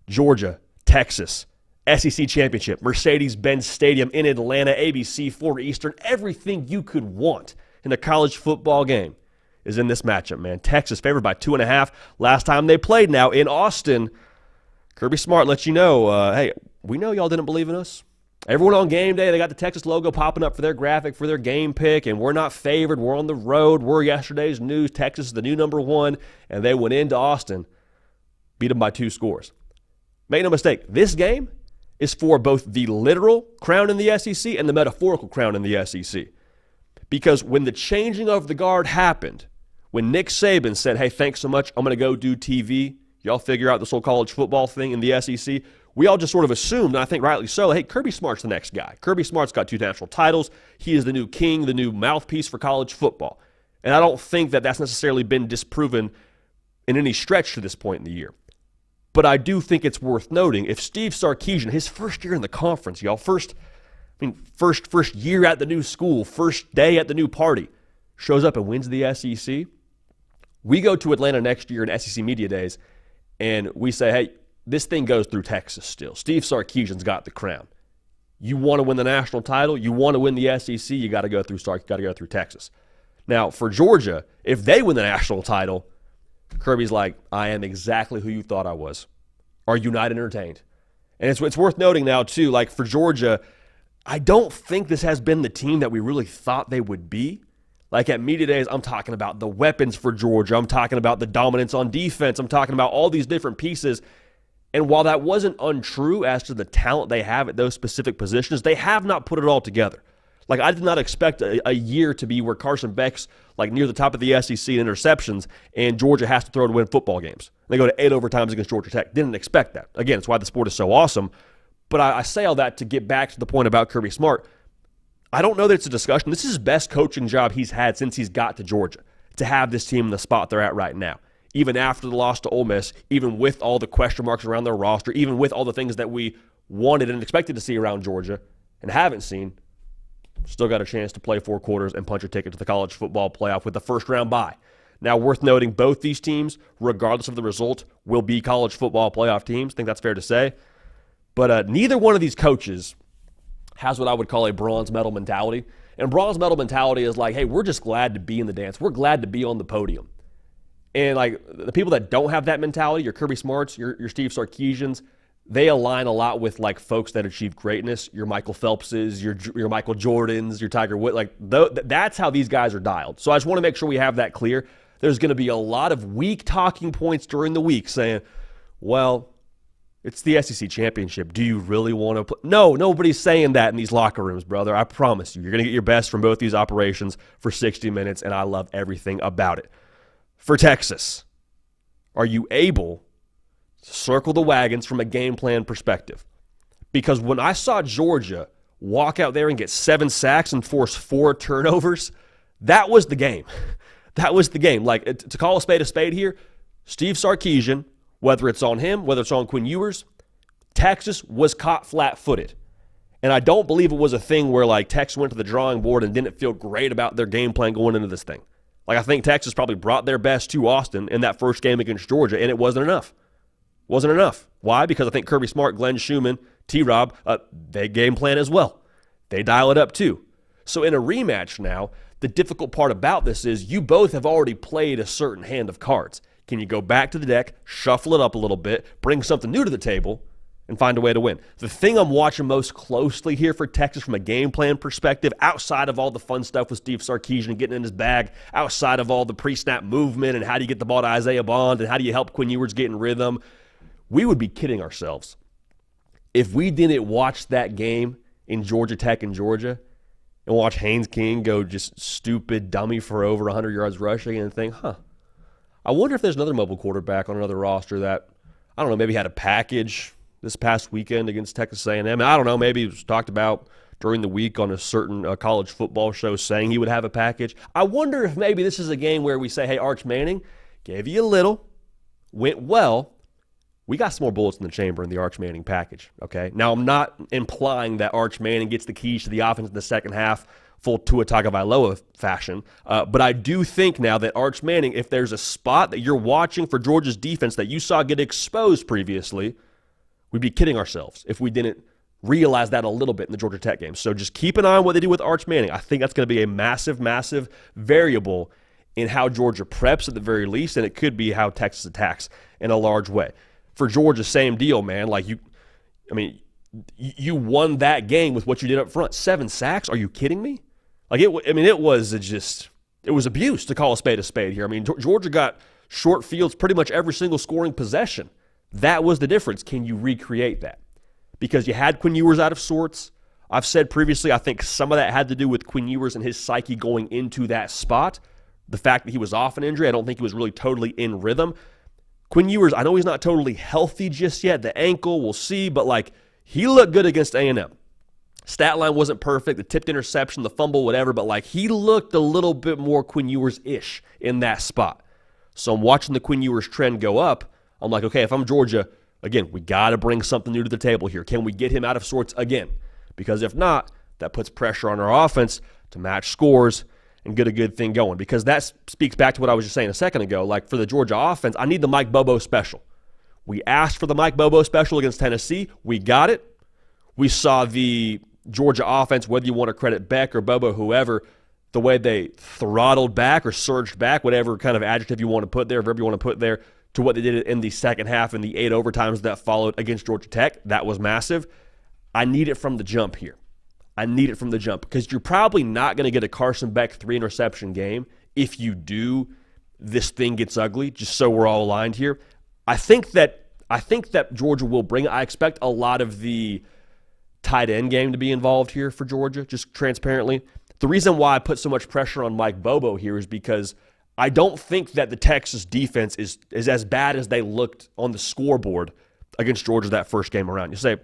Georgia, Texas, SEC Championship, Mercedes-Benz Stadium in Atlanta, ABC, 4 Eastern. Everything you could want in a college football game is in this matchup, man. Texas favored by 2.5. Last time they played now in Austin, Kirby Smart lets you know, hey, we know y'all didn't believe in us. Everyone on game day, they got the Texas logo popping up for their graphic, for their game pick, and we're not favored. We're on the road. We're yesterday's news. Texas is the new number 1, and they went into Austin, beat them by 2 scores. Make no mistake, this game is for both the literal crown in the SEC and the metaphorical crown in the SEC. Because when the changing of the guard happened, when Nick Saban said, hey, thanks so much, I'm going to go do TV, y'all figure out this whole college football thing in the SEC, we all just sort of assumed, and I think rightly so, hey, Kirby Smart's the next guy. Kirby Smart's got 2 national titles. He is the new king, the new mouthpiece for college football. And I don't think that that's necessarily been disproven in any stretch to this point in the year. But I do think it's worth noting, if Steve Sarkisian, his first year in the conference, y'all, first year at the new school, first day at the new party, shows up and wins the SEC, we go to Atlanta next year in SEC Media Days, and we say, hey, this thing goes through Texas still. Steve Sarkisian's got the crown. You want to win the national title, you want to win the SEC, you got to go through Sark, you got to go through Texas. Now, for Georgia, if they win the national title, Kirby's like, I am exactly who you thought I was. Are you not entertained? And it's worth noting now, too, like for Georgia, I don't think this has been the team that we really thought they would be. Like at Media Days, I'm talking about the weapons for Georgia. I'm talking about the dominance on defense. I'm talking about all these different pieces. And while that wasn't untrue as to the talent they have at those specific positions, they have not put it all together. Like, I did not expect a year to be where Carson Beck's like near the top of the SEC in interceptions and Georgia has to throw to win football games. They go to 8 overtimes against Georgia Tech. Didn't expect that. Again, it's why the sport is so awesome. But I say all that to get back to the point about Kirby Smart. I don't know that it's a discussion. This is his best coaching job he's had since he's got to Georgia, to have this team in the spot they're at right now. Even after the loss to Ole Miss, even with all the question marks around their roster, even with all the things that we wanted and expected to see around Georgia and haven't seen, still got a chance to play 4 quarters and punch a ticket to the college football playoff with the first-round bye. Now, worth noting, both these teams, regardless of the result, will be college football playoff teams. I think that's fair to say. But neither one of these coaches has what I would call a bronze medal mentality. And bronze medal mentality is like, hey, we're just glad to be in the dance. We're glad to be on the podium. And like the people that don't have that mentality, your Kirby Smarts, your Steve Sarkisians, they align a lot with like folks that achieve greatness. Your Michael Phelpses, your Michael Jordans, your Tiger Woods. Like that's how these guys are dialed. So I just want to make sure we have that clear. There's going to be a lot of weak talking points during the week saying, well, it's the SEC Championship. Do you really want to play? No, nobody's saying that in these locker rooms, brother. I promise you. You're going to get your best from both these operations for 60 minutes, and I love everything about it. For Texas, are you able to circle the wagons from a game plan perspective? Because when I saw Georgia walk out there and get 7 sacks and force 4 turnovers, that was the game. That was the game. Like, to call a spade here, Steve Sarkisian, whether it's on him, whether it's on Quinn Ewers, Texas was caught flat-footed. And I don't believe it was a thing where, like, Texas went to the drawing board and didn't feel great about their game plan going into this thing. Like, I think Texas probably brought their best to Austin in that first game against Georgia, and it wasn't enough. Wasn't enough. Why? Because I think Kirby Smart, Glenn Schumann, T-Rob, they game plan as well. They dial it up too. So in a rematch now, the difficult part about this is you both have already played a certain hand of cards. Can you go back to the deck, shuffle it up a little bit, bring something new to the table, and find a way to win? The thing I'm watching most closely here for Texas from a game plan perspective, outside of all the fun stuff with Steve Sarkisian getting in his bag, outside of all the pre-snap movement and how do you get the ball to Isaiah Bond and how do you help Quinn Ewers get in rhythm, we would be kidding ourselves if we didn't watch that game in Georgia Tech and Georgia and watch Haynes King go just stupid dummy for over 100 yards rushing and think, I wonder if there's another mobile quarterback on another roster that, I don't know, maybe had a package this past weekend against Texas A&M. I don't know, maybe it was talked about during the week on a certain college football show saying he would have a package. I wonder if maybe this is a game where we say, hey, Arch Manning, gave you a little, went well. We got some more bullets in the chamber in the Arch Manning package, okay? Now, I'm not implying that Arch Manning gets the keys to the offense in the second half full Tua Tagovailoa fashion, but I do think now that Arch Manning, if there's a spot that you're watching for Georgia's defense that you saw get exposed previously, We'd be kidding ourselves if we didn't realize that a little bit in the Georgia Tech game. So just keep an eye on what they do with Arch Manning. I think that's going to be a massive, massive variable in how Georgia preps at the very least, and it could be how Texas attacks in a large way. For Georgia, same deal, man. Like you won that game with what you did up front. 7 sacks? Are you kidding me? Like it was abuse, to call a spade here. I mean, Georgia got short fields pretty much every single scoring possession. That was the difference. Can you recreate that? Because you had Quinn Ewers out of sorts. I've said previously, I think some of that had to do with Quinn Ewers and his psyche going into that spot. The fact that he was off an injury, I don't think he was really totally in rhythm. Quinn Ewers, I know he's not totally healthy just yet. The ankle, we'll see, but like he looked good against A&M. Stat line wasn't perfect, the tipped interception, the fumble, whatever, but like he looked a little bit more Quinn Ewers-ish in that spot. So I'm watching the Quinn Ewers trend go up. I'm like, okay, if I'm Georgia, again, we got to bring something new to the table here. Can we get him out of sorts again? Because if not, that puts pressure on our offense to match scores and get a good thing going. Because that speaks back to what I was just saying a second ago. Like for the Georgia offense, I need the Mike Bobo special. We asked for the Mike Bobo special against Tennessee. We got it. We saw the Georgia offense, whether you want to credit Beck or Bobo, whoever, the way they throttled back or surged back, whatever kind of adjective you want to put there, verb you want to put there, to what they did in the second half and the 8 overtimes that followed against Georgia Tech. That was massive. I need it from the jump here. I need it from the jump because you're probably not going to get a Carson Beck 3-interception game. If you do, this thing gets ugly, just so we're all aligned here. I think that Georgia will bring it. I expect a lot of the tight end game to be involved here for Georgia, just transparently. The reason why I put so much pressure on Mike Bobo here is because I don't think that the Texas defense is as bad as they looked on the scoreboard against Georgia that first game around. You say,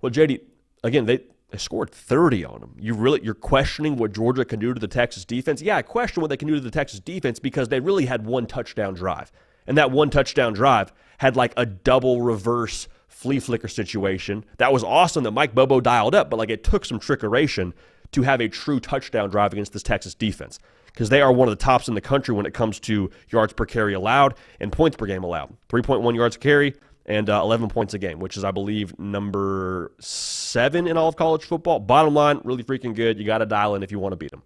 well, JD, again, they scored 30 on them. You're questioning what Georgia can do to the Texas defense? Yeah, I question what they can do to the Texas defense because they really had one touchdown drive. And that one touchdown drive had like a double reverse flea flicker situation. That was awesome that Mike Bobo dialed up, but like it took some trickeration to have a true touchdown drive against this Texas defense because they are one of the tops in the country when it comes to yards per carry allowed and points per game allowed. 3.1 yards a carry and 11 points a game, which is, I believe, number 7 in all of college football. Bottom line, really freaking good. You got to dial in if you want to beat them.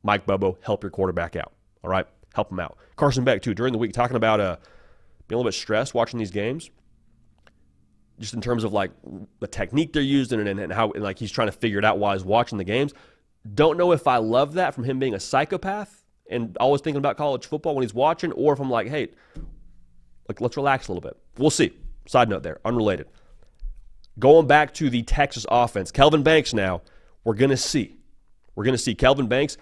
Mike Bobo, help your quarterback out. All right? Help him out. Carson Beck, too, during the week, talking about being a little bit stressed watching these games, just in terms of like the technique they're using and how and like he's trying to figure it out while he's watching the games. Don't know if I love that from him being a psychopath and always thinking about college football when he's watching, or if I'm like, hey, like let's relax a little bit. We'll see. Side note there, unrelated. Going back to the Texas offense, Kelvin Banks now, we're going to see. We're going to see Kelvin Banks.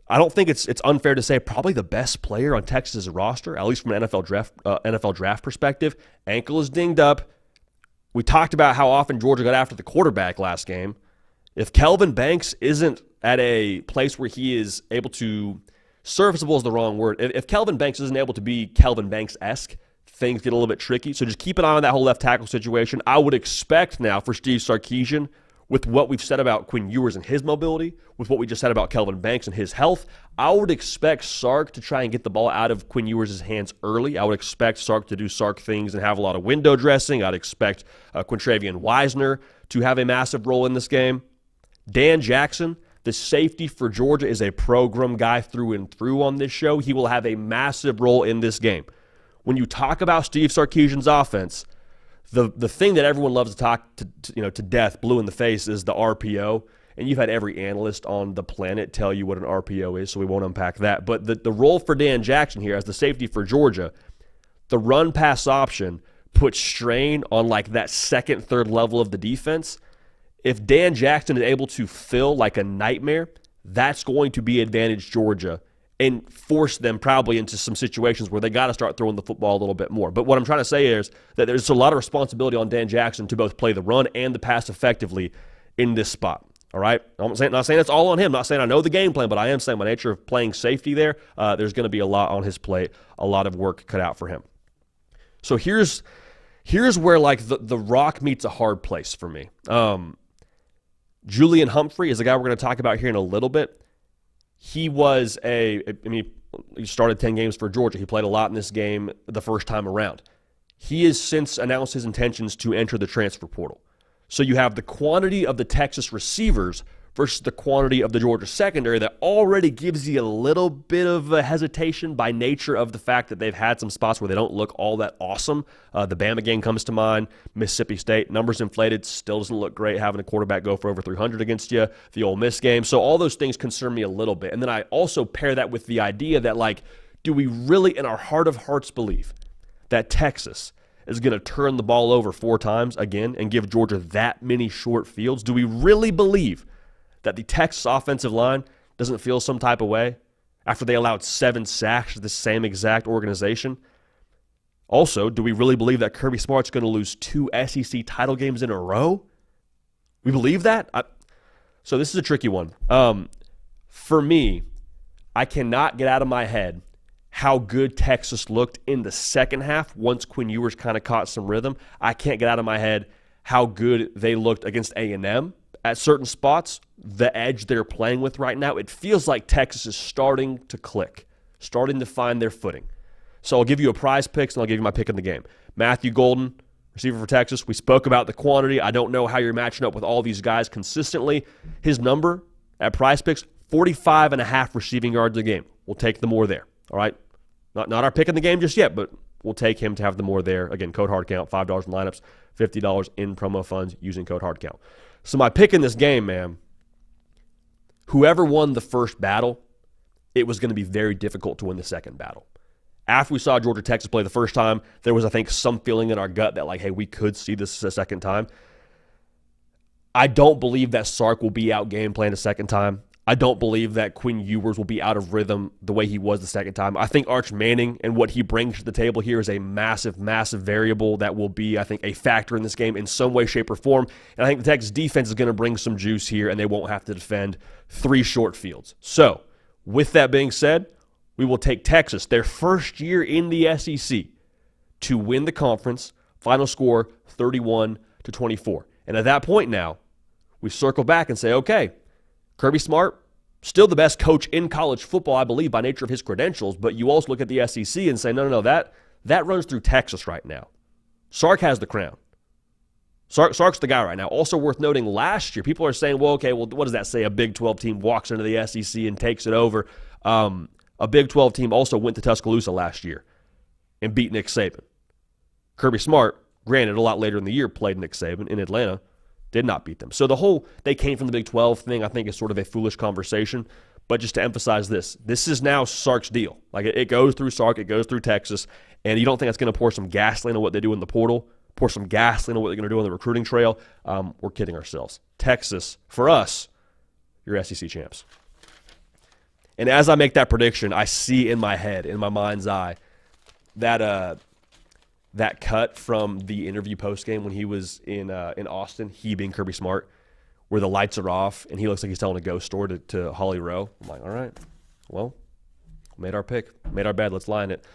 I don't think it's unfair to say probably the best player on Texas' roster, at least from an NFL draft perspective. Ankle is dinged up. We talked about how often Georgia got after the quarterback last game. If Kelvin Banks isn't at a place where he is able to, serviceable is the wrong word. If Kelvin Banks isn't able to be Kelvin Banks-esque, things get a little bit tricky. So just keep an eye on that whole left tackle situation. I would expect now for Steve Sarkisian, with what we've said about Quinn Ewers and his mobility, with what we just said about Kelvin Banks and his health, I would expect Sark to try and get the ball out of Quinn Ewers' hands early. I would expect Sark to do Sark things and have a lot of window dressing. I'd expect Quintravian Wisner to have a massive role in this game. Dan Jackson, the safety for Georgia, is a program guy through and through on this show. He will have a massive role in this game. When you talk about Steve Sarkisian's offense, the thing that everyone loves to talk to death, blue in the face, is the RPO. And you've had every analyst on the planet tell you what an RPO is, so we won't unpack that. But the role for Dan Jackson here as the safety for Georgia, the run-pass option puts strain on like that second, third level of the defense. If Dan Jackson is able to fill like a nightmare, that's going to be advantage Georgia and force them probably into some situations where they got to start throwing the football a little bit more. But what I'm trying to say is that there's a lot of responsibility on Dan Jackson to both play the run and the pass effectively in this spot. All right? I'm not saying it's all on him. I'm not saying I know the game plan, but I am saying by nature of playing safety there, there's going to be a lot on his plate, a lot of work cut out for him. So here's where like the rock meets a hard place for me. Julian Humphrey is a guy we're going to talk about here in a little bit. He started 10 games for Georgia. He played a lot in this game the first time around. He has since announced his intentions to enter the transfer portal. So you have the quantity of the Texas receivers versus the quantity of the Georgia secondary that already gives you a little bit of a hesitation by nature of the fact that they've had some spots where they don't look all that awesome. The Bama game comes to mind. Mississippi State, numbers inflated, still doesn't look great having a quarterback go for over 300 against you. The Ole Miss game. So all those things concern me a little bit. And then I also pair that with the idea that, like, do we really in our heart of hearts believe that Texas is going to turn the ball over 4 times again and give Georgia that many short fields? Do we really believe that the Texas offensive line doesn't feel some type of way after they allowed 7 sacks to the same exact organization? Also, do we really believe that Kirby Smart's going to lose 2 SEC title games in a row? We believe that? So this is a tricky one. For me, I cannot get out of my head how good Texas looked in the second half once Quinn Ewers kind of caught some rhythm. I can't get out of my head how good they looked against A&M at certain spots. The edge they're playing with right now, it feels like Texas is starting to click, starting to find their footing. So I'll give you a prize picks, and I'll give you my pick in the game. Matthew Golden, receiver for Texas. We spoke about the quantity. I don't know how you're matching up with all these guys consistently. His number at prize picks, 45.5 receiving yards a game. We'll take the more there, all right? Not our pick in the game just yet, but we'll take him to have the more there. Again, code HARDCOUNT, $5 in lineups, $50 in promo funds using code HARDCOUNT. So my pick in this game, man, whoever won the first battle, it was going to be very difficult to win the second battle. After we saw Georgia Texas play the first time, there was, I think, some feeling in our gut that, like, hey, we could see this a second time. I don't believe that Sark will be out game playing a second time. I don't believe that Quinn Ewers will be out of rhythm the way he was the second time. I think Arch Manning and what he brings to the table here is a massive, massive variable that will be, I think, a factor in this game in some way, shape, or form. And I think the Texas defense is going to bring some juice here, and they won't have to defend 3 short fields. So, with that being said, we will take Texas, their first year in the SEC, to win the conference. Final score, 31-24. And at that point now, we circle back and say, okay, Kirby Smart, still the best coach in college football, I believe, by nature of his credentials, but you also look at the SEC and say, no, that runs through Texas right now. Sark has the crown. Sark's the guy right now. Also worth noting, last year, people are saying, well, what does that say? A Big 12 team walks into the SEC and takes it over. A Big 12 team also went to Tuscaloosa last year and beat Nick Saban. Kirby Smart, granted, a lot later in the year, played Nick Saban in Atlanta. Did not beat them. So the whole they came from the Big 12 thing, I think, is sort of a foolish conversation. But just to emphasize this is now Sark's deal. Like, it goes through Sark, it goes through Texas, and you don't think that's going to pour some gasoline on what they do in the portal, pour some gasoline on what they're going to do on the recruiting trail? We're kidding ourselves. Texas, for us, you're SEC champs. And as I make that prediction, I see in my head, in my mind's eye, that cut from the interview postgame when he was in Austin, he being Kirby Smart, where the lights are off and he looks like he's telling a ghost story to Holly Rowe. I'm like, all right, well, made our pick, made our bed, let's line it.